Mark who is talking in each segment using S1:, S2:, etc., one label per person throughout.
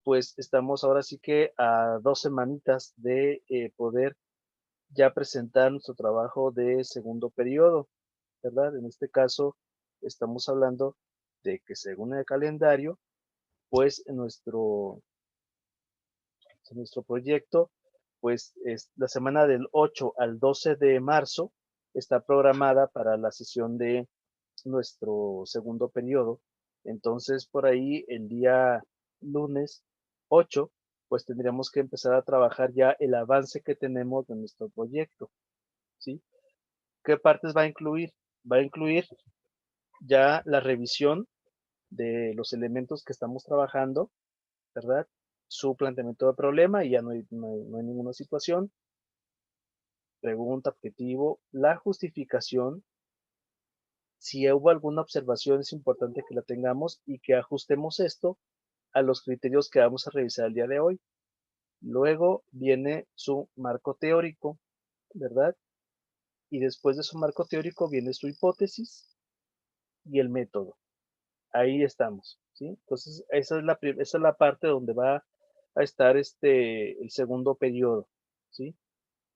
S1: pues estamos ahora sí que a 2 semanitas de poder ya presentar nuestro trabajo de segundo periodo, ¿verdad? En este caso, estamos hablando de que según el calendario, pues nuestro proyecto, pues es la semana del 8 al 12 de marzo está programada para la sesión de nuestro segundo periodo. Entonces, por ahí el día lunes 8, pues tendríamos que empezar a trabajar ya el avance que tenemos de nuestro proyecto, ¿sí? ¿Qué partes va a incluir? Va a incluir ya la revisión de los elementos que estamos trabajando, ¿verdad? Su planteamiento de problema y ya no hay ninguna situación, pregunta, objetivo, la justificación. Si hubo alguna observación, es importante que la tengamos y que ajustemos esto a los criterios que vamos a revisar el día de hoy. Luego viene su marco teórico, ¿verdad? Y después de su marco teórico viene su hipótesis y el método. Ahí estamos, ¿sí? Entonces, esa es la parte donde va a estar el segundo periodo, ¿sí?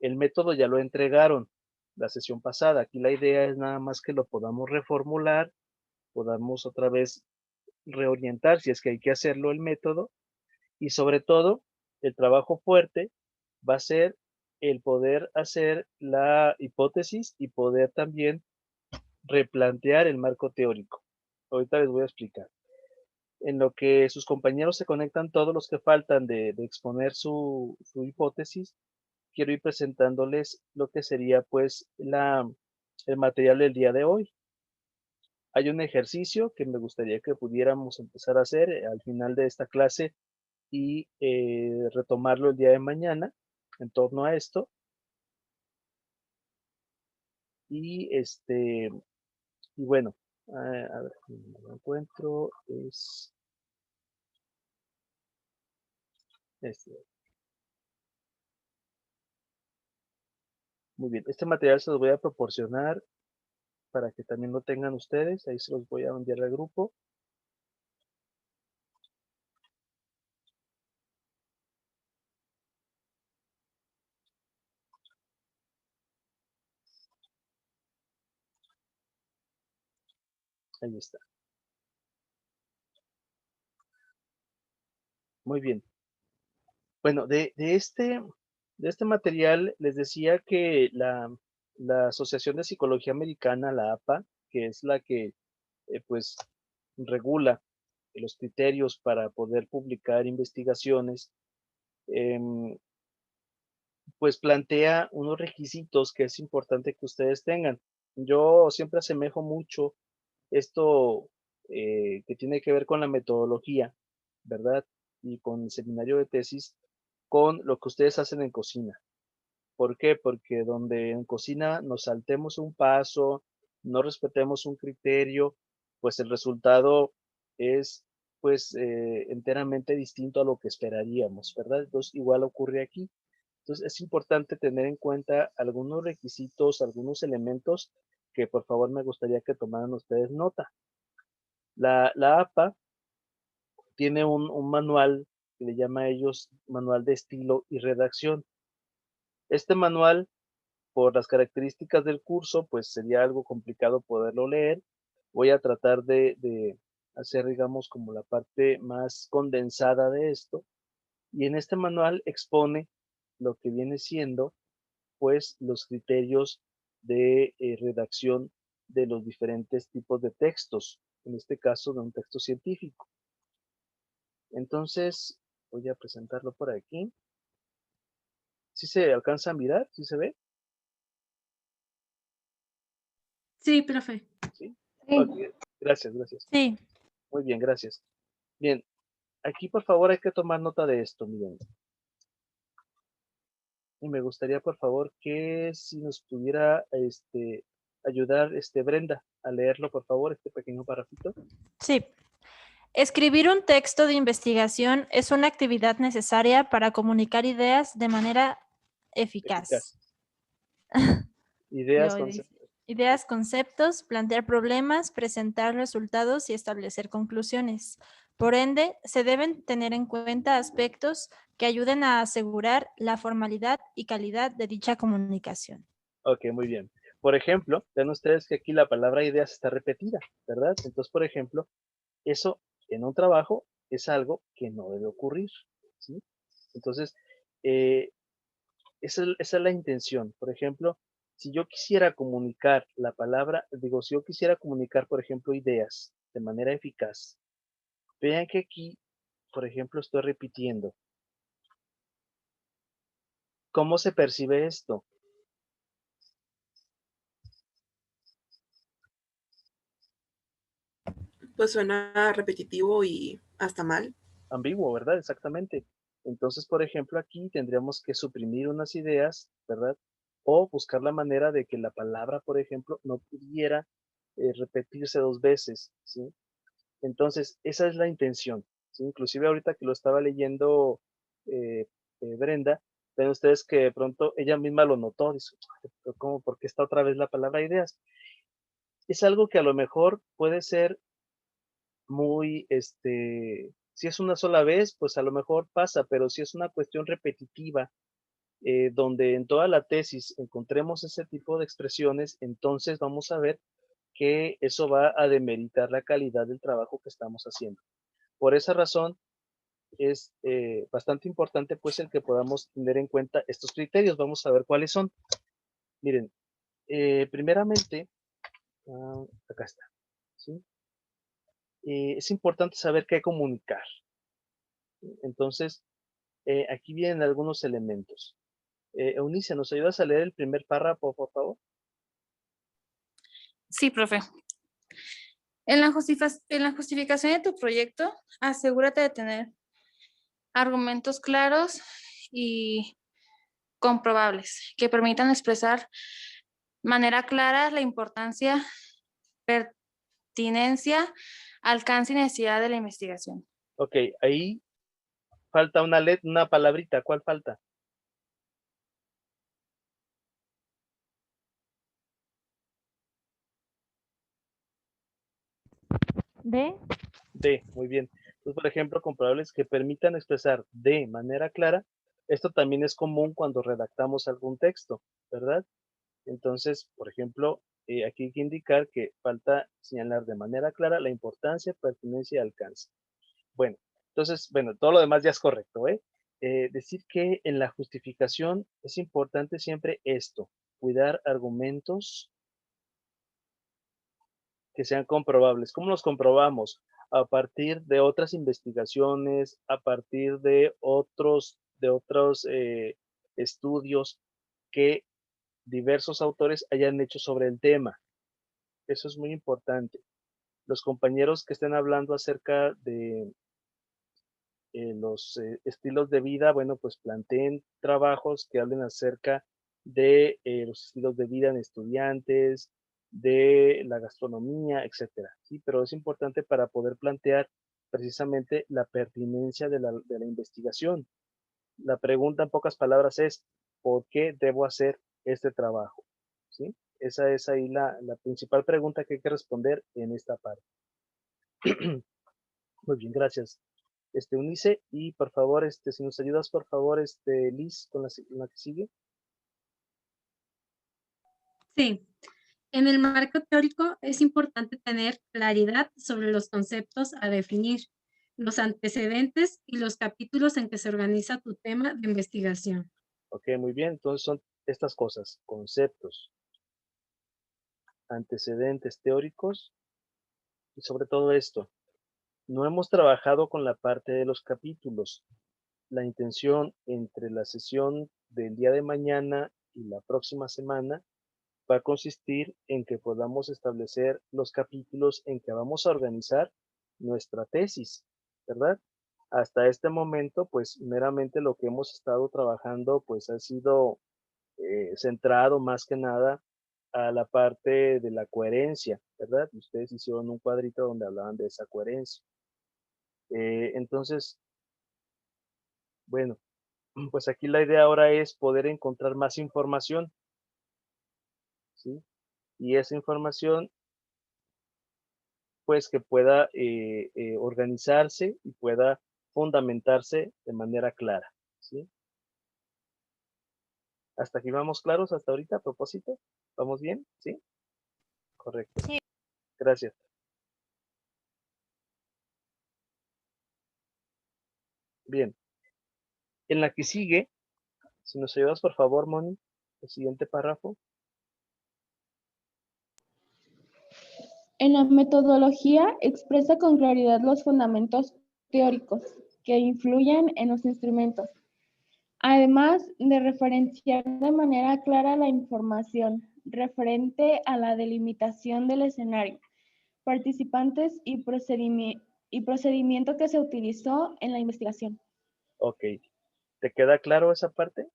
S1: El método ya lo entregaron la sesión pasada. Aquí la idea es nada más que lo podamos reformular, podamos otra vez reorientar si es que hay que hacerlo el método y sobre todo el trabajo fuerte va a ser el poder hacer la hipótesis y poder también replantear el marco teórico. Ahorita les voy a explicar. En lo que sus compañeros se conectan, todos los que faltan de exponer su hipótesis, quiero ir presentándoles lo que sería pues el material del día de hoy. Hay un ejercicio que me gustaría que pudiéramos empezar a hacer al final de esta clase y retomarlo el día de mañana en torno a esto. Y y bueno, a ver, no lo encuentro, es este. Muy bien, este material se los voy a proporcionar para que también lo tengan ustedes, ahí se los voy a enviar al grupo. Ahí está. Muy bien. Bueno, de este material les decía que la Asociación de Psicología Americana, la APA, que es la que pues regula los criterios para poder publicar investigaciones, em, pues plantea unos requisitos que es importante que ustedes tengan. Yo siempre asemejo mucho esto que tiene que ver con la metodología, ¿verdad? Y con el seminario de tesis, con lo que ustedes hacen en cocina. ¿Por qué? Porque donde en cocina nos saltemos un paso, no respetemos un criterio, pues el resultado es pues enteramente distinto a lo que esperaríamos, ¿verdad? Entonces igual ocurre aquí. Entonces es importante tener en cuenta algunos requisitos, algunos elementos que por favor me gustaría que tomaran ustedes nota. La APA tiene un manual que le llama a ellos manual de estilo y redacción. Este manual, por las características del curso, pues sería algo complicado poderlo leer. Voy a tratar de hacer, digamos, como la parte más condensada de esto. Y en este manual expone lo que viene siendo, pues, los criterios de redacción de los diferentes tipos de textos, en este caso de un texto científico. Entonces, voy a presentarlo por aquí. ¿Sí se alcanza a mirar? ¿Sí se ve?
S2: Sí, profe.
S1: ¿Sí? Ok,
S3: Sí,
S1: gracias, gracias.
S4: Sí,
S1: Muy bien, gracias. Bien, aquí por favor hay que tomar nota de esto, miren. Y me gustaría por favor que si nos pudiera ayudar Brenda a leerlo, por favor, este pequeño parrafito.
S4: sí. Escribir un texto de investigación es una actividad necesaria para comunicar ideas de manera eficaz.
S1: Eficaz. Ideas,
S4: Luego dice,
S1: conceptos.
S4: ideas, conceptos, plantear problemas, presentar resultados y establecer conclusiones. Por ende, se deben tener en cuenta aspectos que ayuden a asegurar la formalidad y calidad de dicha comunicación.
S1: Ok, muy bien. Por ejemplo, ven ustedes que aquí la palabra ideas está repetida, ¿verdad? Entonces, por ejemplo, eso en un trabajo es algo que no debe ocurrir, ¿sí? Entonces, eh, esa es la intención. Por ejemplo, si yo quisiera comunicar la palabra, digo, si yo quisiera comunicar, por ejemplo, ideas de manera eficaz, vean que aquí, por ejemplo, estoy repitiendo. ¿Cómo se percibe esto?
S3: Pues suena repetitivo y hasta mal.
S1: Ambiguo, ¿verdad? Exactamente. Entonces, por ejemplo, aquí tendríamos que suprimir unas ideas, ¿verdad? O buscar la manera de que la palabra, por ejemplo, no pudiera repetirse dos veces, ¿sí? Entonces, esa es la intención, ¿sí? Inclusive ahorita que lo estaba leyendo eh, Brenda, ven ustedes que de pronto ella misma lo notó, dice, "Pero ¿cómo? ¿Por qué está otra vez la palabra ideas?" Es algo que a lo mejor puede ser muy, si es una sola vez, pues a lo mejor pasa, pero si es una cuestión repetitiva, donde en toda la tesis encontremos ese tipo de expresiones, entonces vamos a ver que eso va a demeritar la calidad del trabajo que estamos haciendo. Por esa razón es bastante importante pues el que podamos tener en cuenta estos criterios. Vamos a ver cuáles son. Miren, primeramente, acá está, ¿sí? Es importante saber qué comunicar. Entonces, aquí vienen algunos elementos. Eunice, ¿nos ayudas a leer el primer párrafo, por favor?
S5: Sí, profe. En la justificación de tu proyecto, asegúrate de tener argumentos claros y comprobables que permitan expresar de manera clara la importancia, pertinencia, alcance y necesidad de la investigación.
S1: Ok, ahí falta una palabrita. ¿Cuál falta?
S4: ¿De?
S1: De, muy bien. Entonces, por ejemplo, comprobables que permitan expresar de manera clara. Esto también es común cuando redactamos algún texto, ¿verdad? Entonces, por ejemplo, aquí hay que indicar que falta señalar de manera clara la importancia, pertinencia y alcance. Bueno, entonces, bueno, todo lo demás ya es correcto, ¿eh? Decir que en la justificación es importante siempre esto, cuidar argumentos que sean comprobables. ¿Cómo los comprobamos? A partir de otras investigaciones, a partir de otros estudios que diversos autores hayan hecho sobre el tema. Eso es muy importante. Los compañeros que estén hablando acerca de los estilos de vida, bueno, pues planteen trabajos que hablen acerca de los estilos de vida en estudiantes, de la gastronomía, etcétera, ¿sí? Pero es importante para poder plantear precisamente la pertinencia de la investigación. La pregunta en pocas palabras es, ¿por qué debo hacer este trabajo? ¿Sí? Esa es ahí la principal pregunta que hay que responder en esta parte. Muy bien, gracias. Eunice, y por favor, si nos ayudas, por favor, Liz, con la que sigue.
S2: Sí. En el marco teórico es importante tener claridad sobre los conceptos a definir, los antecedentes y los capítulos en que se organiza tu tema de investigación.
S1: Ok, muy bien. Entonces son estas cosas, conceptos, antecedentes teóricos y sobre todo esto. No hemos trabajado con la parte de los capítulos. La intención entre la sesión del día de mañana y la próxima semana va a consistir en que podamos establecer los capítulos en que vamos a organizar nuestra tesis, ¿verdad? Hasta este momento, pues meramente lo que hemos estado trabajando, pues ha sido centrado más que nada a la parte de la coherencia, ¿verdad? Ustedes hicieron un cuadrito donde hablaban de esa coherencia. Entonces, bueno, pues aquí la idea ahora es poder encontrar más información, ¿sí? Y esa información pues que pueda organizarse y pueda fundamentarse de manera clara, ¿sí? ¿Hasta aquí vamos claros hasta ahorita a propósito? ¿Vamos bien? ¿Sí? Correcto.
S4: Sí.
S1: Gracias. Bien. En la que sigue, si nos ayudas por favor, Moni, el siguiente párrafo.
S6: En la metodología expresa con claridad los fundamentos teóricos que influyen en los instrumentos, además de referenciar de manera clara la información referente a la delimitación del escenario, participantes y procedimiento que se utilizó en la investigación.
S1: Ok. ¿Te queda claro esa parte?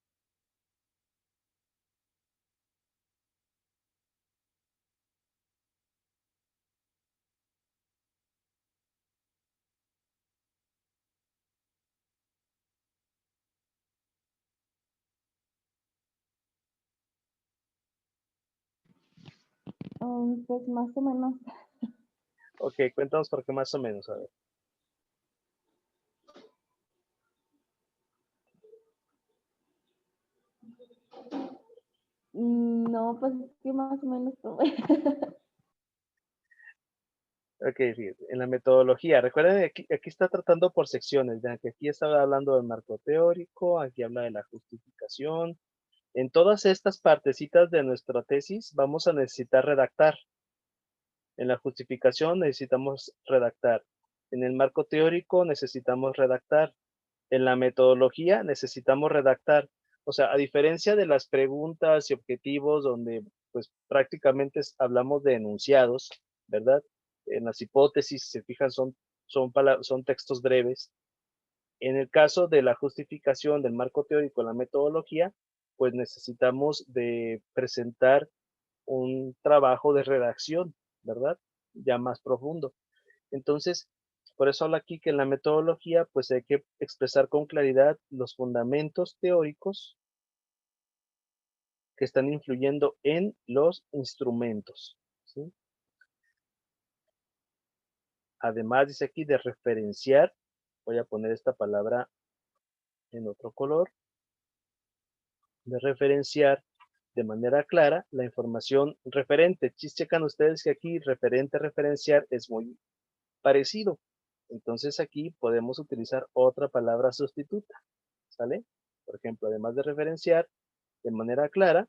S6: Pues más o menos.
S1: Ok, cuéntanos por qué más o menos, a ver.
S6: No, pues es que más o menos.
S1: Ok, fíjate, en la metodología, recuerden que aquí está tratando por secciones, vean que aquí está hablando del marco teórico, aquí habla de la justificación. En todas estas partecitas de nuestra tesis vamos a necesitar redactar. En la justificación necesitamos redactar. En el marco teórico necesitamos redactar. En la metodología necesitamos redactar. O sea, a diferencia de las preguntas y objetivos donde pues prácticamente hablamos de enunciados, ¿verdad? En las hipótesis, si se fijan, son textos breves. En el caso de la justificación del marco teórico en la metodología, pues necesitamos de presentar un trabajo de redacción, ¿verdad? Ya más profundo. Entonces, por eso habla aquí que en la metodología, pues hay que expresar con claridad los fundamentos teóricos que están influyendo en los instrumentos, ¿sí? Además, dice aquí de referenciar, voy a poner esta palabra en otro color, de referenciar de manera clara la información referente. Checan ustedes que aquí referente, referenciar es muy parecido. Entonces aquí podemos utilizar otra palabra sustituta, ¿sale? Por ejemplo, además de referenciar de manera clara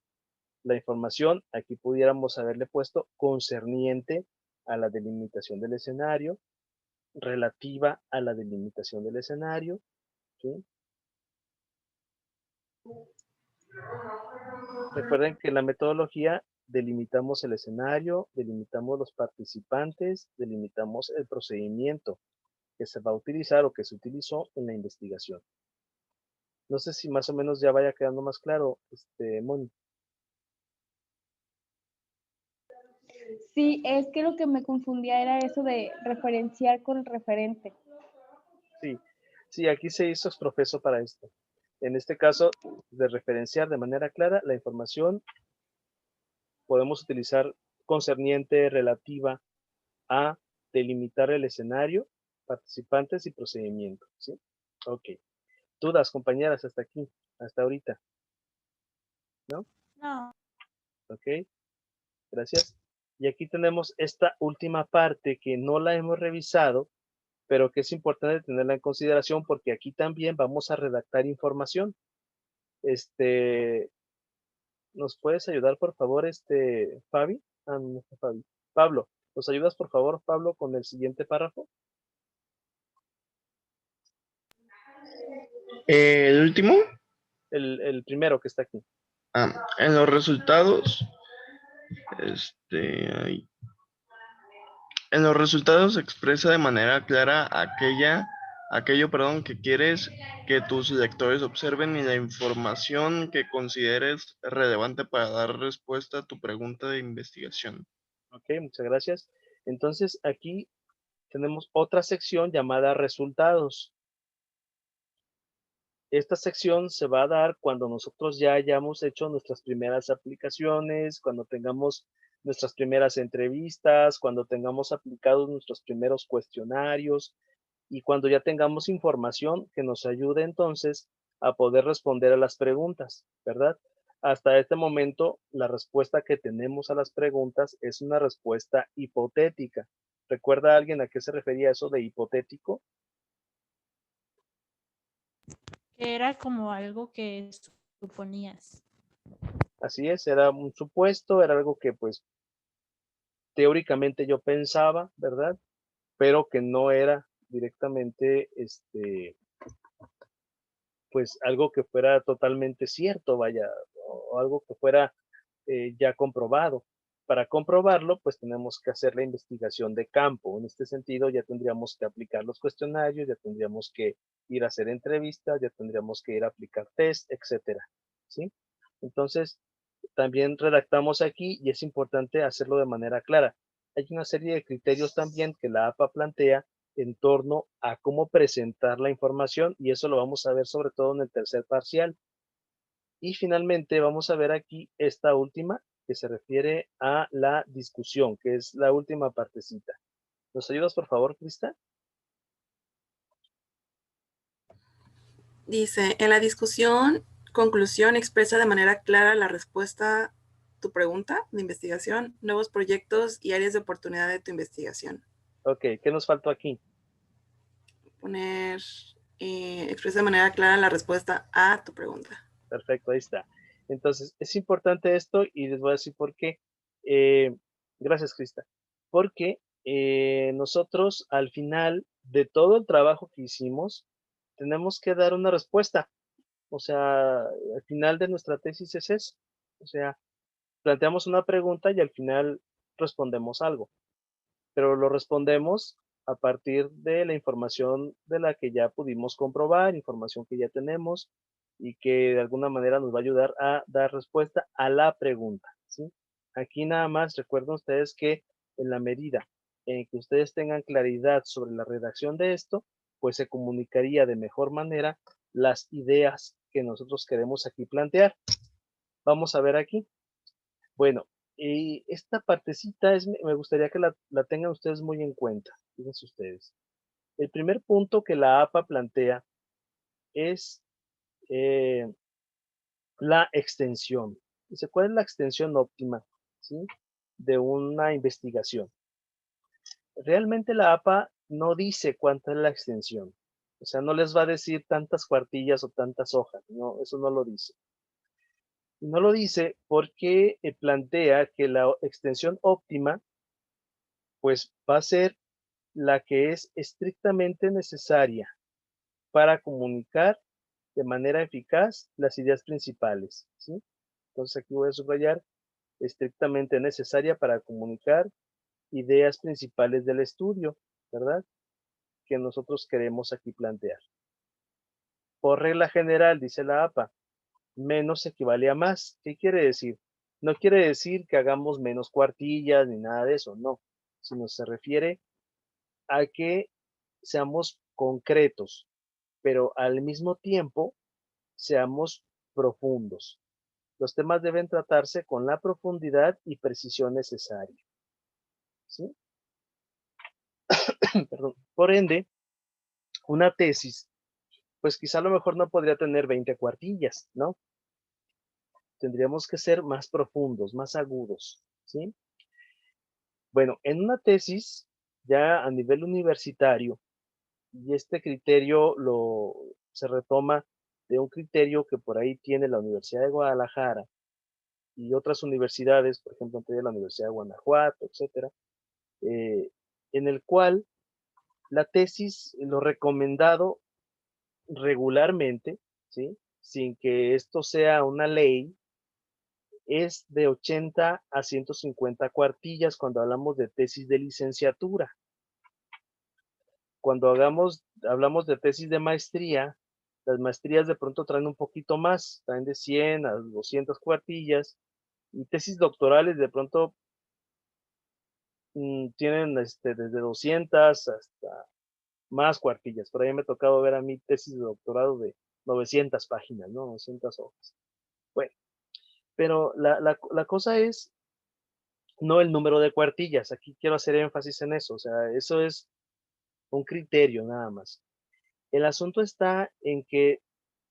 S1: la información, aquí pudiéramos haberle puesto concerniente a la delimitación del escenario, relativa a la delimitación del escenario, ¿sí? Recuerden que en la metodología delimitamos el escenario, delimitamos los participantes, delimitamos el procedimiento que se va a utilizar o que se utilizó en la investigación. No sé si más o menos ya vaya quedando más claro, Moni.
S6: Sí, es que lo que me confundía era eso de referenciar con referente.
S1: Sí, sí, aquí se hizo exprofeso para esto. En este caso, de referenciar de manera clara la información, podemos utilizar concerniente relativa a delimitar el escenario, participantes y procedimiento, ¿sí? Ok. Dudas, compañeras, hasta aquí, hasta ahorita, ¿no?
S4: No.
S1: Ok, gracias. Y aquí tenemos esta última parte que no la hemos revisado, pero que es importante tenerla en consideración porque aquí también vamos a redactar información. ¿Nos puedes ayudar, por favor, Fabi? Ah, no, no, Fabi. Pablo, ¿nos ayudas, por favor, Pablo, con el siguiente párrafo?
S7: El último,
S1: El primero que está aquí.
S7: en los resultados, en los resultados se expresa de manera clara aquello, que quieres que tus lectores observen y la información que consideres relevante para dar respuesta a tu pregunta de investigación.
S1: Ok, muchas gracias. Entonces, aquí tenemos otra sección llamada resultados. Esta sección se va a dar cuando nosotros ya hayamos hecho nuestras primeras aplicaciones, cuando tengamos nuestras primeras entrevistas, cuando tengamos aplicados nuestros primeros cuestionarios y cuando ya tengamos información que nos ayude entonces a poder responder a las preguntas, ¿verdad? Hasta este momento, la respuesta que tenemos a las preguntas es una respuesta hipotética. ¿Recuerda alguien a qué se refería eso de hipotético?
S4: Que era como algo que suponías.
S1: Así es, era un supuesto, era algo que pues teóricamente yo pensaba, ¿verdad? Pero que no era directamente, pues algo que fuera totalmente cierto, vaya, o algo que fuera ya comprobado. Para comprobarlo, pues tenemos que hacer la investigación de campo. En este sentido, ya tendríamos que aplicar los cuestionarios, ya tendríamos que ir a hacer entrevistas, ya tendríamos que ir a aplicar test, etcétera, ¿sí? Entonces, también redactamos aquí y es importante hacerlo de manera clara. Hay una serie de criterios también que la APA plantea en torno a cómo presentar la información y eso lo vamos a ver sobre todo en el tercer parcial. Y finalmente vamos a ver aquí esta última que se refiere a la discusión, que es la última partecita. ¿Nos ayudas, por favor, Crista?
S3: Dice, en la discusión, conclusión expresa de manera clara la respuesta a tu pregunta de investigación, nuevos proyectos y áreas de oportunidad de tu investigación.
S1: Ok, ¿qué nos faltó aquí?
S3: Poner, expresa de manera clara la respuesta a tu pregunta.
S1: Perfecto, ahí está. Entonces, es importante esto y les voy a decir por qué. Gracias, Crista. Porque nosotros al final de todo el trabajo que hicimos, tenemos que dar una respuesta. O sea, al final de nuestra tesis es eso. O sea, planteamos una pregunta y al final respondemos algo, pero lo respondemos a partir de la información de la que ya pudimos comprobar, información que ya tenemos y que de alguna manera nos va a ayudar a dar respuesta a la pregunta, ¿sí? Aquí nada más recuerden ustedes que en la medida en que ustedes tengan claridad sobre la redacción de esto, pues se comunicaría de mejor manera las ideas que nosotros queremos aquí plantear. Vamos a ver aquí. Bueno, esta partecita me gustaría que la tengan ustedes muy en cuenta. Fíjense ustedes. El primer punto que la APA plantea es eh, la extensión. Dice, ¿cuál es la extensión óptima, ¿sí?, de una investigación? Realmente la APA no dice cuánta es la extensión. O sea, no les va a decir tantas cuartillas o tantas hojas. No, eso no lo dice. No lo dice porque plantea que la extensión óptima pues va a ser la que es estrictamente necesaria para comunicar de manera eficaz las ideas principales, ¿sí? Entonces aquí voy a subrayar estrictamente necesaria para comunicar ideas principales del estudio, ¿verdad? Que nosotros queremos aquí plantear. Por regla general, dice la APA, menos equivale a más. ¿Qué quiere decir? No quiere decir que hagamos menos cuartillas ni nada de eso, no, sino se refiere a que seamos concretos, pero al mismo tiempo seamos profundos. Los temas deben tratarse con la profundidad y precisión necesaria, ¿sí? Perdón. Por ende, una tesis, pues quizá a lo mejor no podría tener 20 cuartillas, ¿no? Tendríamos que ser más profundos, más agudos, ¿sí? Bueno, en una tesis, ya a nivel universitario, y este criterio se retoma de un criterio que por ahí tiene la Universidad de Guadalajara y otras universidades, por ejemplo, entre la Universidad de Guanajuato, etcétera, en el cual la tesis, lo recomendado regularmente, ¿sí?, sin que esto sea una ley, es de 80 a 150 cuartillas cuando hablamos de tesis de licenciatura. Cuando hablamos de tesis de maestría, las maestrías de pronto traen un poquito más, traen de 100 a 200 cuartillas, y tesis doctorales de pronto tienen desde 200 hasta más cuartillas. Por ahí me ha tocado ver a mí tesis de doctorado de 900 páginas, ¿no? 900 hojas. Bueno, pero la cosa es no el número de cuartillas. Aquí quiero hacer énfasis en eso, o sea, eso es un criterio nada más. El asunto está en que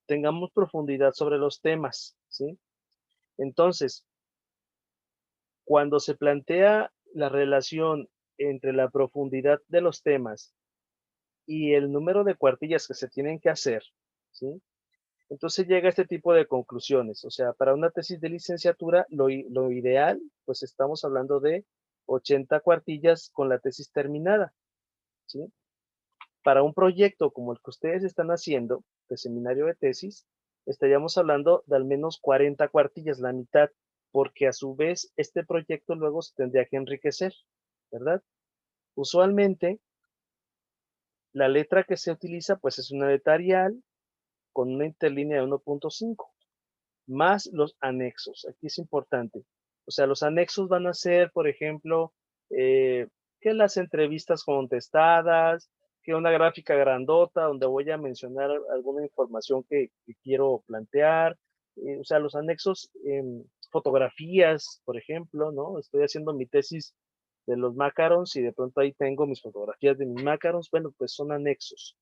S1: tengamos profundidad sobre los temas, ¿sí? Entonces, cuando se plantea la relación entre la profundidad de los temas y el número de cuartillas que se tienen que hacer, ¿sí? Entonces llega este tipo de conclusiones. O sea, para una tesis de licenciatura, lo ideal, pues estamos hablando de 80 cuartillas con la tesis terminada, ¿sí? Para un proyecto como el que ustedes están haciendo, de seminario de tesis, estaríamos hablando de al menos 40 cuartillas, la mitad, porque a su vez este proyecto luego se tendría que enriquecer, ¿verdad? Usualmente, la letra que se utiliza, pues es una letra Arial con una interlínea de 1.5, más los anexos. Aquí es importante. O sea, los anexos van a ser, por ejemplo, que las entrevistas contestadas, que una gráfica grandota donde voy a mencionar alguna información que quiero plantear. O sea, los anexos, fotografías, por ejemplo, ¿no? Estoy haciendo mi tesis de los macarons y de pronto ahí tengo mis fotografías de mis macarons. Bueno, pues son anexos.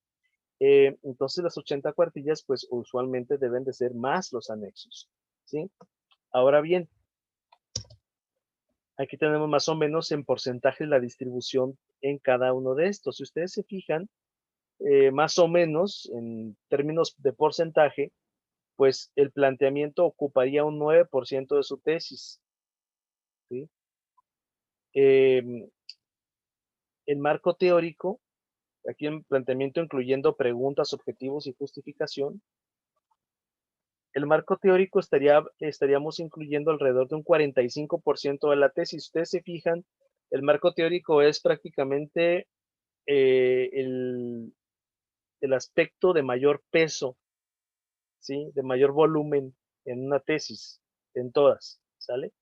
S1: Entonces las 80 cuartillas, pues usualmente deben de ser más los anexos, ¿sí? Ahora bien, aquí tenemos más o menos en porcentaje la distribución en cada uno de estos. Si ustedes se fijan, más o menos en términos de porcentaje, pues el planteamiento ocuparía un 9% de su tesis, ¿sí? El marco teórico, aquí en planteamiento incluyendo preguntas, objetivos y justificación, el marco teórico estaríamos incluyendo alrededor de un 45% de la tesis. Si ustedes se fijan, el marco teórico es prácticamente el aspecto de mayor peso, ¿sí? De mayor volumen en una tesis, en todas, ¿sale?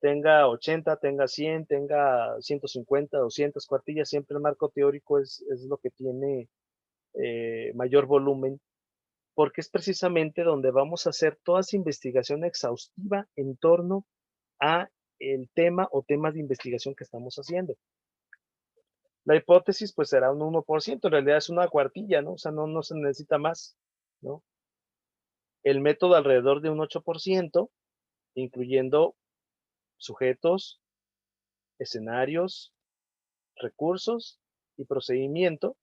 S1: Tenga 80, tenga 100, tenga 150, 200 cuartillas, siempre el marco teórico es lo que tiene mayor volumen, porque es precisamente donde vamos a hacer toda esa investigación exhaustiva en torno a el tema o temas de investigación que estamos haciendo. La hipótesis pues será un 1%, en realidad es una cuartilla, ¿no? O sea, no se necesita más, ¿no? El método alrededor de un 8%, incluyendo sujetos, escenarios, recursos y procedimiento.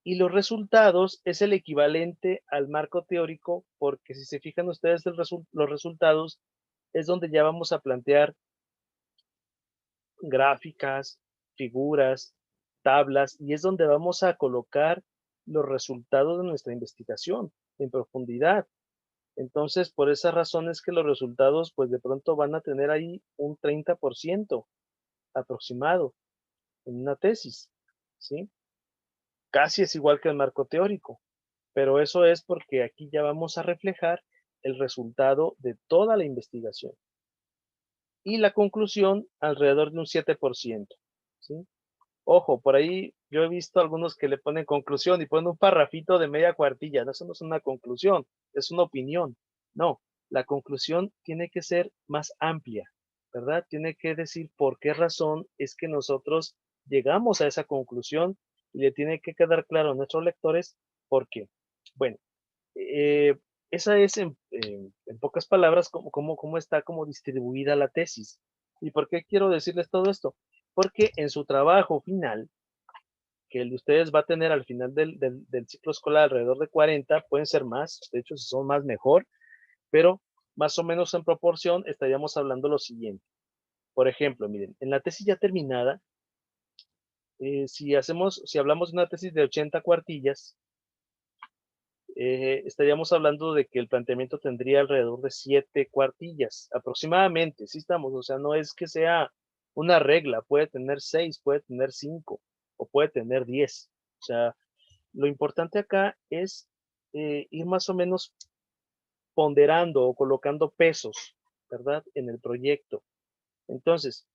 S1: Y los resultados es el equivalente al marco teórico, porque si se fijan ustedes, los resultados es donde ya vamos a plantear gráficas, figuras, tablas, y es donde vamos a colocar los resultados de nuestra investigación en profundidad. Entonces, por esas razones que los resultados, pues de pronto van a tener ahí un 30% aproximado en una tesis, ¿sí? Casi es igual que el marco teórico, pero eso es porque aquí ya vamos a reflejar el resultado de toda la investigación. Y la conclusión alrededor de un 7%, ¿sí? Ojo, por ahí yo he visto algunos que le ponen conclusión y ponen un parrafito de media cuartilla. No, eso no es una conclusión, es una opinión. No, la conclusión tiene que ser más amplia, ¿verdad? Tiene que decir por qué razón es que nosotros llegamos a esa conclusión y le tiene que quedar claro a nuestros lectores por qué. Bueno, eh, esa es en pocas palabras cómo está como distribuida la tesis. ¿Y por qué quiero decirles todo esto? Porque en su trabajo final, que el de ustedes va a tener al final del ciclo escolar alrededor de 40, pueden ser más, de hecho si son más mejor, pero más o menos en proporción estaríamos hablando lo siguiente. Por ejemplo, miren, en la tesis ya terminada, si hablamos de una tesis de 80 cuartillas, estaríamos hablando de que el planteamiento tendría alrededor de 7 cuartillas, aproximadamente, sí estamos, o sea, no es que sea una regla, puede tener 6, puede tener 5 o puede tener 10. O sea, lo importante acá es ir más o menos ponderando o colocando pesos, ¿verdad? En el proyecto. Entonces,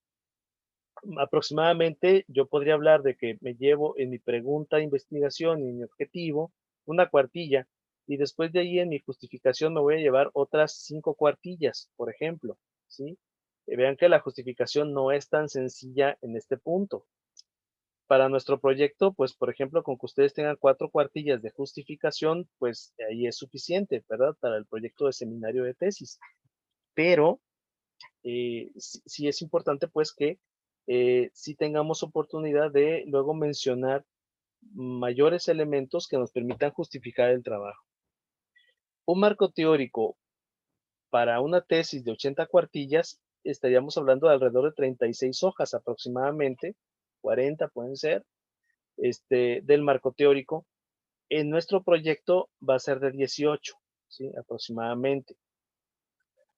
S1: aproximadamente yo podría hablar de que me llevo en mi pregunta de investigación y en mi objetivo una cuartilla y después de ahí en mi justificación me voy a llevar otras 5 cuartillas, por ejemplo, ¿sí? Vean que la justificación no es tan sencilla en este punto. Para nuestro proyecto, pues, por ejemplo, con que ustedes tengan 4 cuartillas de justificación, pues ahí es suficiente, ¿verdad? Para el proyecto de seminario de tesis. Pero sí es importante, pues, que sí tengamos oportunidad de luego mencionar mayores elementos que nos permitan justificar el trabajo. Un marco teórico para una tesis de 80 cuartillas, estaríamos hablando de alrededor de 36 hojas aproximadamente, 40 pueden ser, del marco teórico. En nuestro proyecto va a ser de 18, ¿sí? Aproximadamente.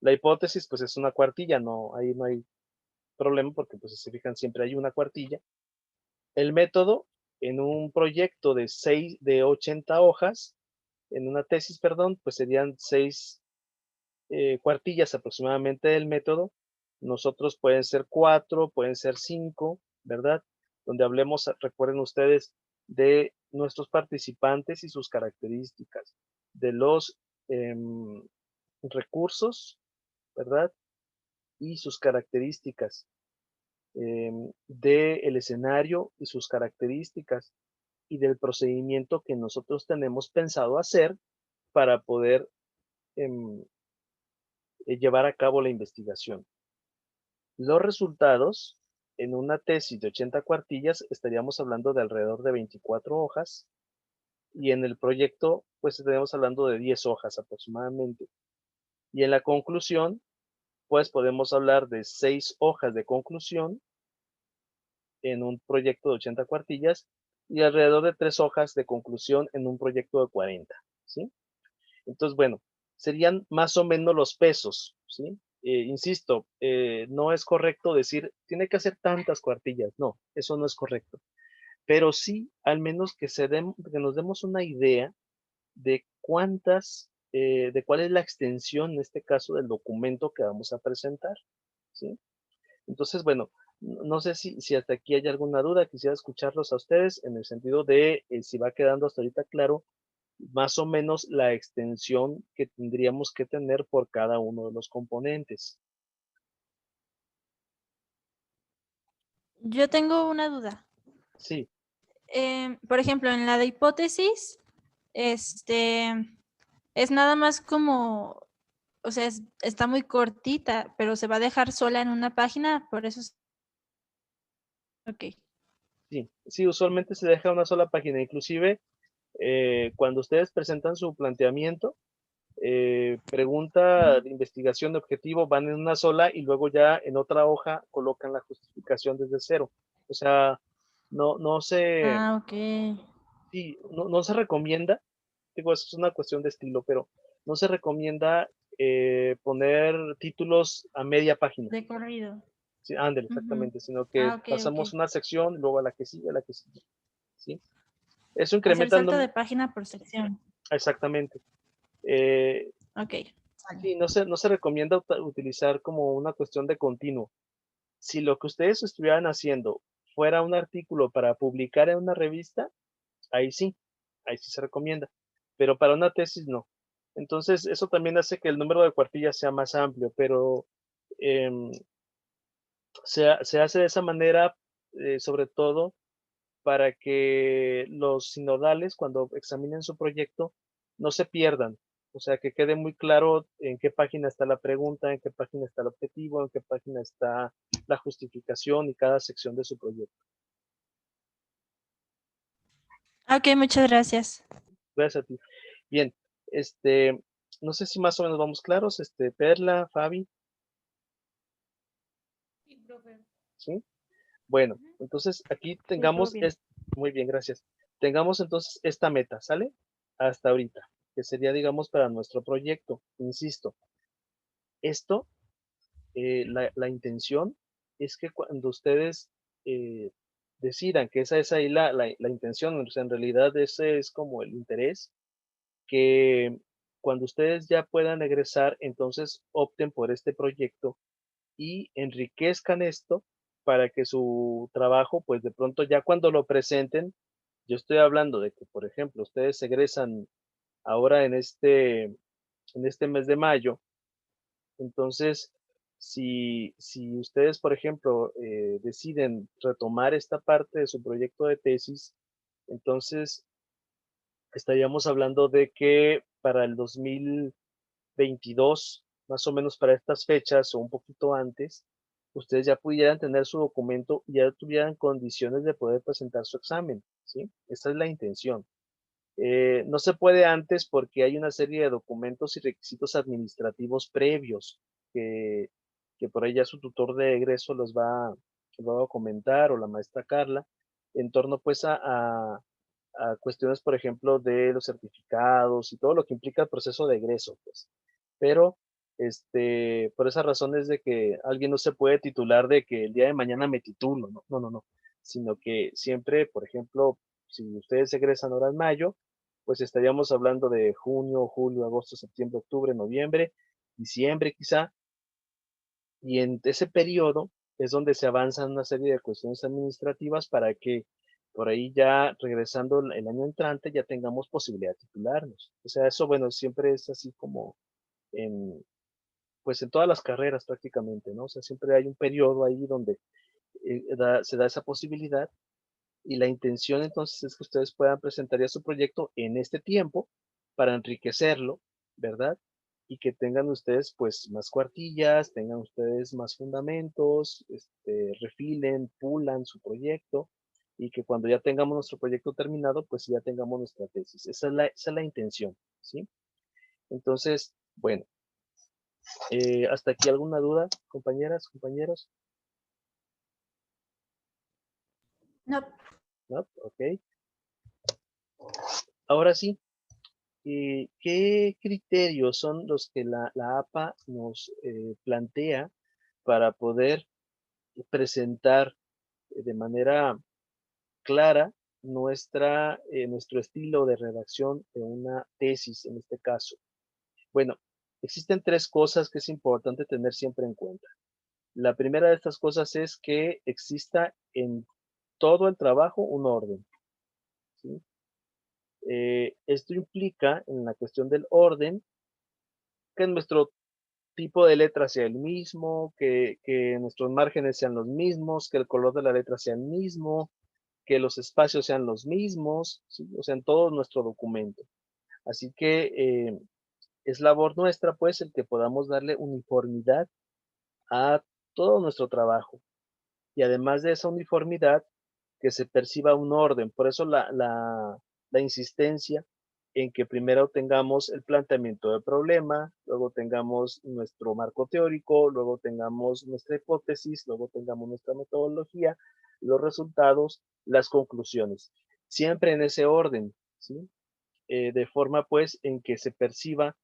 S1: La hipótesis, pues es una cuartilla, ahí no hay problema porque, pues, si se fijan, siempre hay una cuartilla. El método, en un proyecto de 80 hojas, en una tesis, perdón, pues serían 6 cuartillas aproximadamente del método. Nosotros pueden ser 4, pueden ser 5, ¿verdad? Donde hablemos, recuerden ustedes, de nuestros participantes y sus características, de los recursos, ¿verdad? Y sus características, del escenario y sus características, y del procedimiento que nosotros tenemos pensado hacer para poder llevar a cabo la investigación. Los resultados en una tesis de 80 cuartillas estaríamos hablando de alrededor de 24 hojas y en el proyecto pues estaríamos hablando de 10 hojas aproximadamente. Y en la conclusión pues podemos hablar de 6 hojas de conclusión en un proyecto de 80 cuartillas y alrededor de 3 hojas de conclusión en un proyecto de 40, ¿sí? Entonces, bueno, serían más o menos los pesos, ¿sí? Insisto, no es correcto decir, tiene que hacer tantas cuartillas, no, eso no es correcto. Pero sí, al menos que nos demos una idea de de cuál es la extensión, en este caso, del documento que vamos a presentar, ¿sí? Entonces, bueno, no sé si hasta aquí hay alguna duda, quisiera escucharlos a ustedes en el sentido de si va quedando hasta ahorita claro más o menos la extensión que tendríamos que tener por cada uno de los componentes.
S4: Yo tengo una duda.
S1: Sí,
S4: Por ejemplo, en la de hipótesis, es nada más como, o sea, está muy cortita, pero se va a dejar sola en una página, por eso ok.
S1: sí, usualmente se deja una sola página, inclusive cuando ustedes presentan su planteamiento, pregunta de investigación de objetivo, van en una sola y luego ya en otra hoja colocan la justificación desde cero. O sea, no se,
S4: Ah, ok.
S1: sí, no se recomienda, digo, eso es una cuestión de estilo, pero no se recomienda poner títulos a media página.
S4: De corrido.
S1: Sí, ándale,
S4: Ujú.
S1: exactamente, sino que
S4: Ah, ok,
S1: pasamos
S4: ok.
S1: una sección, luego a la que sigue, a la que sigue, ¿sí? Eso
S4: Hacer
S1: incrementa el
S4: salto de
S1: número,
S4: página por sección.
S1: exactamente. Eh,
S4: Ok, sale.
S1: sí, no se recomienda utilizar como una cuestión de continuo. Si lo que ustedes estuvieran haciendo fuera un artículo para publicar en una revista, ahí sí se recomienda, pero para una tesis no. Entonces, eso también hace que el número de cuartillas sea más amplio, pero em, se hace de esa manera, sobre todo para que los sinodales, cuando examinen su proyecto, no se pierdan. O sea, que quede muy claro en qué página está la pregunta, en qué página está el objetivo, en qué página está la justificación y cada sección de su proyecto.
S4: Ok, muchas gracias.
S1: Gracias a ti. Bien, no sé si más o menos vamos claros, Perla, Fabi,
S5: Sí, profe.
S1: ¿sí? Bueno, entonces aquí
S4: Sí, todo
S1: tengamos,
S4: bien.
S1: muy bien, gracias. Tengamos entonces esta meta, ¿sale? Hasta ahorita, que sería, digamos, para nuestro proyecto. Insisto, esto, la intención es que cuando ustedes eh, decidan que esa es ahí la intención, o sea, en realidad ese es como el interés, que cuando ustedes ya puedan egresar, entonces opten por este proyecto y enriquezcan esto para que su trabajo, pues de pronto ya cuando lo presenten, yo estoy hablando de que, por ejemplo, ustedes egresan ahora en este mes de mayo, entonces Si ustedes, por ejemplo, deciden retomar esta parte de su proyecto de tesis, entonces estaríamos hablando de que para el 2022, más o menos para estas fechas o un poquito antes, ustedes ya pudieran tener su documento y ya tuvieran condiciones de poder presentar su examen, ¿sí? Esa es la intención. No se puede antes porque hay una serie de documentos y requisitos administrativos previos que, que por ahí ya su tutor de egreso los va a comentar, o la maestra Carla, en torno pues a cuestiones, por ejemplo, de los certificados y todo lo que implica el proceso de egreso, pues. Pero, por esa razón es de que alguien no se puede titular de que el día de mañana me titulo, no, no, no, no, sino que siempre, por ejemplo, si ustedes egresan ahora en mayo, pues estaríamos hablando de junio, julio, agosto, septiembre, octubre, noviembre, diciembre quizá, y en ese periodo es donde se avanzan una serie de cuestiones administrativas para que por ahí ya regresando el año entrante ya tengamos posibilidad de titularnos. O sea, eso, bueno, siempre es así como en, pues en todas las carreras prácticamente, ¿no? O sea, siempre hay un periodo ahí donde se da esa posibilidad, y la intención entonces es que ustedes puedan presentar ya su proyecto en este tiempo para enriquecerlo, ¿verdad? Y que tengan ustedes pues más cuartillas, tengan ustedes más fundamentos, refilen, pulan su proyecto, y que cuando ya tengamos nuestro proyecto terminado, pues ya tengamos nuestra tesis. Esa es la intención, ¿sí? Entonces, bueno, hasta aquí alguna duda, compañeras, compañeros,
S4: No,
S1: ¿no? Ok. Ahora sí, ¿qué criterios son los que la APA nos plantea para poder presentar de manera clara nuestro estilo de redacción de una tesis en este caso? Bueno, existen tres cosas que es importante tener siempre en cuenta. La primera de estas cosas es que exista en todo el trabajo un orden, ¿sí? Esto implica, en la cuestión del orden, que nuestro tipo de letra sea el mismo, que nuestros márgenes sean los mismos, que el color de la letra sea el mismo, que los espacios sean los mismos, ¿sí? O sea, en todo nuestro documento. Así que es labor nuestra, pues, el que podamos darle uniformidad a todo nuestro trabajo. Y además de esa uniformidad, que se perciba un orden. Por eso la insistencia en que primero tengamos el planteamiento del problema, luego tengamos nuestro marco teórico, luego tengamos nuestra hipótesis, luego tengamos nuestra metodología, los resultados, las conclusiones. Siempre en ese orden, ¿sí? De forma pues en que se perciba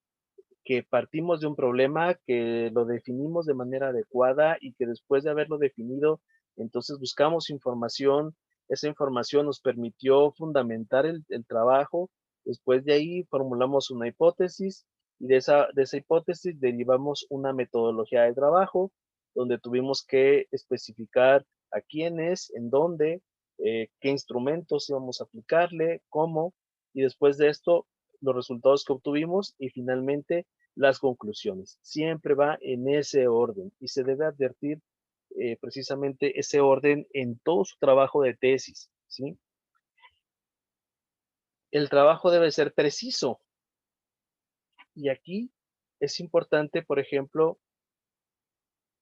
S1: que partimos de un problema, que lo definimos de manera adecuada, y que después de haberlo definido, entonces buscamos información. Esa información nos permitió fundamentar el trabajo. Después de ahí formulamos una hipótesis, y de esa hipótesis derivamos una metodología de trabajo donde tuvimos que especificar a quiénes, en dónde, qué instrumentos íbamos a aplicarle, cómo, y después de esto los resultados que obtuvimos, y finalmente las conclusiones. Siempre va en ese orden, y se debe advertir precisamente ese orden en todo su trabajo de tesis, ¿sí? El trabajo debe ser preciso, y aquí es importante, por ejemplo,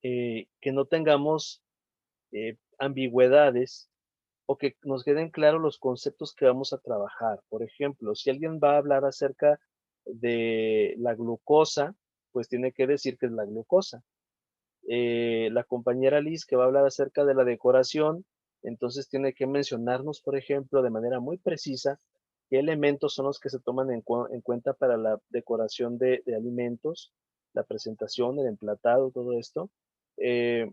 S1: que no tengamos ambigüedades, o que nos queden claros los conceptos que vamos a trabajar. Por ejemplo, si alguien va a hablar acerca de la glucosa, pues tiene que decir qué es la glucosa. La compañera Liz, que va a hablar acerca de la decoración, entonces tiene que mencionarnos, por ejemplo, de manera muy precisa, qué elementos son los que se toman en cuenta para la decoración de alimentos, la presentación, el emplatado, todo esto. Eh,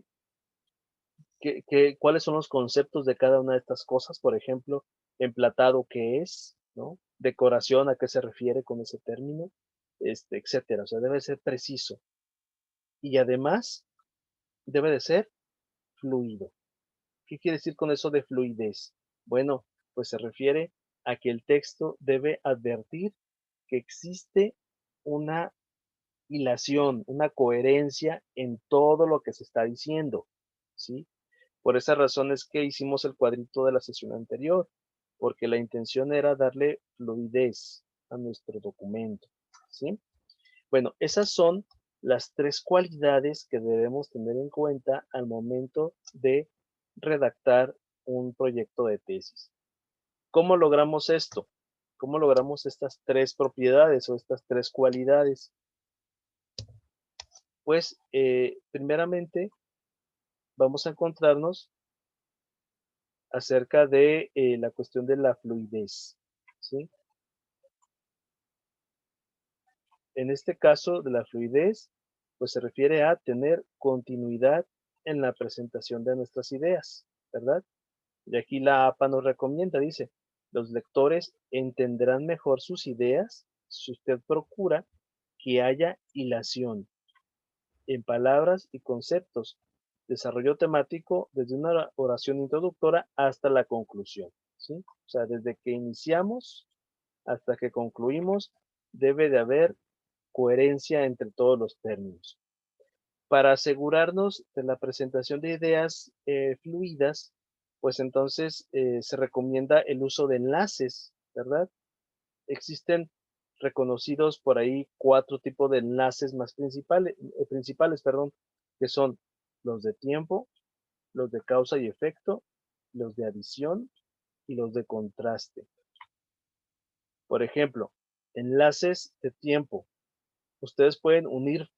S1: ¿Cuáles son los conceptos de cada una de estas cosas? Por ejemplo, emplatado, ¿qué es? ¿No? Decoración, ¿a qué se refiere con ese término? Etcétera. O sea, debe ser preciso. Y además, debe de ser fluido. ¿Qué quiere decir con eso de fluidez? Bueno, pues se refiere a que el texto debe advertir que existe una hilación, una coherencia en todo lo que se está diciendo, ¿sí? Por esa razón es que hicimos el cuadrito de la sesión anterior, porque la intención era darle fluidez a nuestro documento, ¿sí? Bueno, esas son las 3 cualidades que debemos tener en cuenta al momento de redactar un proyecto de tesis. ¿Cómo logramos esto? ¿Cómo logramos estas 3 propiedades o estas 3 cualidades? Pues, primeramente, vamos a encontrarnos acerca de la cuestión de la fluidez, ¿sí? En este caso de la fluidez, pues se refiere a tener continuidad en la presentación de nuestras ideas, ¿verdad? Y aquí la APA nos recomienda, dice, los lectores entenderán mejor sus ideas si usted procura que haya hilación en palabras y conceptos, desarrollo temático desde una oración introductora hasta la conclusión, ¿sí? O sea, desde que iniciamos hasta que concluimos, debe de haber coherencia entre todos los términos. Para asegurarnos de la presentación de ideas fluidas, pues entonces se recomienda el uso de enlaces, ¿verdad? Existen reconocidos por ahí 4 tipos de enlaces más principales, que son los de tiempo, los de causa y efecto, los de adición y los de contraste. Por ejemplo, enlaces de tiempo. Ustedes pueden unir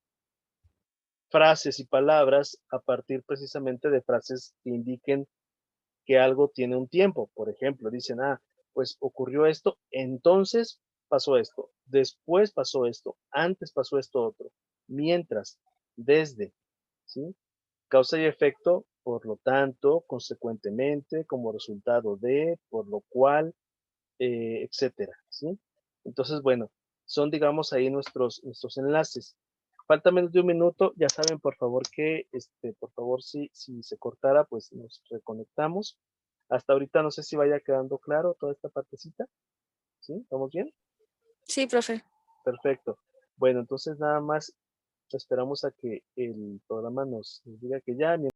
S1: frases y palabras a partir precisamente de frases que indiquen que algo tiene un tiempo. Por ejemplo, dicen, pues ocurrió esto, entonces pasó esto, después pasó esto, antes pasó esto otro, mientras, desde, ¿sí? Causa y efecto, por lo tanto, consecuentemente, como resultado de, por lo cual, etcétera, ¿sí? Entonces, bueno, son, digamos, ahí nuestros enlaces. Falta menos de un minuto, ya saben, por favor, que, por favor, si se cortara, pues nos reconectamos. Hasta ahorita no sé si vaya quedando claro toda esta partecita, ¿sí? ¿Vamos bien?
S5: Sí, profe.
S1: Perfecto. Bueno, entonces nada más esperamos a que el programa nos diga que ya.